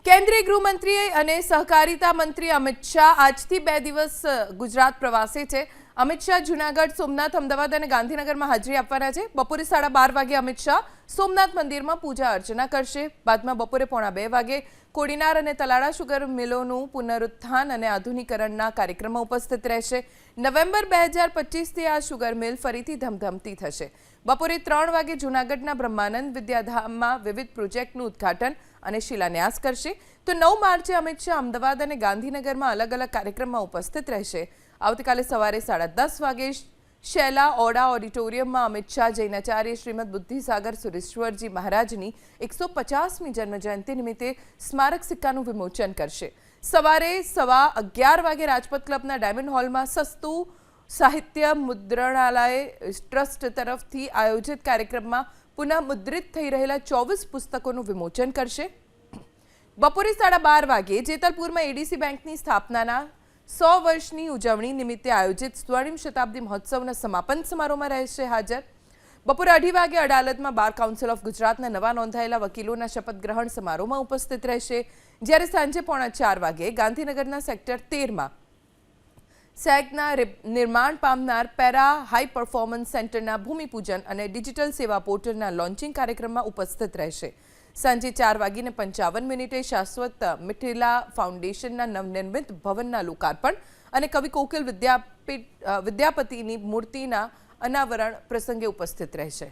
કેન્દ્રીય ગૃહમંત્રી અને સહકારિતા મંત્રી અમિત શાહ આજથી 2 દિવસ ગુજરાત પ્રવાસે છે। અમિત શાહ જૂનાગઢ, સોમનાથ, અમદાવાદ અને ગાંધીનગરમાં હાજરી આપવાના છે। બપોરે 12:30 વાગે અમિત શાહ સોમનાથ મંદિરમાં પૂજા અર્ચના કરશે। બાદમાં બપોરે 1:45 વાગે કોડીનાર અને તલાળા શુગર મિલોનું પુનરુત્થાન અને આધુનિકીકરણના કાર્યક્રમમાં ઉપસ્થિત રહેશે। નવેમ્બર 2025થી આ શુગર મિલ ફરીથી ધમધમતી થશે। બપોરે 3 વાગે જૂનાગઢના બ્રહ્માનંદ વિદ્યાધામમાં વિવિધ પ્રોજેક્ટનું ઉદ્ઘાટન અને શિલાન્યાસ કરશે। તો 9 માર્ચે અમિત શાહ અમદાવાદ અને ગાંધીનગરમાં અલગ-અલગ કાર્યક્રમમાં ઉપસ્થિત રહેશે। આવતીકાલે સવારે 10:30 વાગે શૈલા ઓડા ઓડિટોરિયમમાં અમિત શાહ જૈનાચાર્ય શ્રીમદ બુદ્ધિસાગર સુરેશ્વરજી મહારાજની 150મી જન્મજયંતિ નિમિત્તે સ્મારક સિક્કાનું વિમોચન કરશે। સવારે 11:15 વાગે રાજપથ ક્લબના ડાયમંડ હોલમાં સસ્તું સાહિત્ય મુદ્રણાલય ટ્રસ્ટ તરફથી આયોજિત કાર્યક્રમમાં પુનઃ મુદ્રિત થઈ રહેલા 24 પુસ્તકોનું વિમોચન કરશે। બપોરે 12:30 વાગે જેતલપુરમાં એડીસી બેંકની સ્થાપનાના 100 વર્ષની ઉજવણી નિમિત્તે આયોજિત સ્વર્ણિમ શતાબ્દી મહોત્સવના સમાપન સમારોહમાં રહેશે હાજર। બપોરે 2:30 વાગે અડાલજમાં બાર કાઉન્સિલ ઓફ ગુજરાતના નવા નોંધાયેલા વકીલોના શપથ ગ્રહણ સમારોહમાં ઉપસ્થિત રહેશે। જ્યારે સાંજે 3:45 વાગે ગાંધીનગરના સેક્ટર 13માં સેગના નિર્માણ પામનાર પેરા હાઈ પરફોર્મન્સ સેન્ટરના ભૂમિપૂજન અને ડિજિટલ સેવા પોર્ટલના લોન્ચિંગ કાર્યક્રમમાં ઉપસ્થિત રહેશે। સાંજે 4:55 શાશ્વત મિઠિલા ફાઉન્ડેશનના નવનિર્મિત ભવનના લોકાર્પણ અને કવિ કોકિલ વિદ્યાપતિની મૂર્તિના અનાવરણ પ્રસંગે ઉપસ્થિત રહેશે।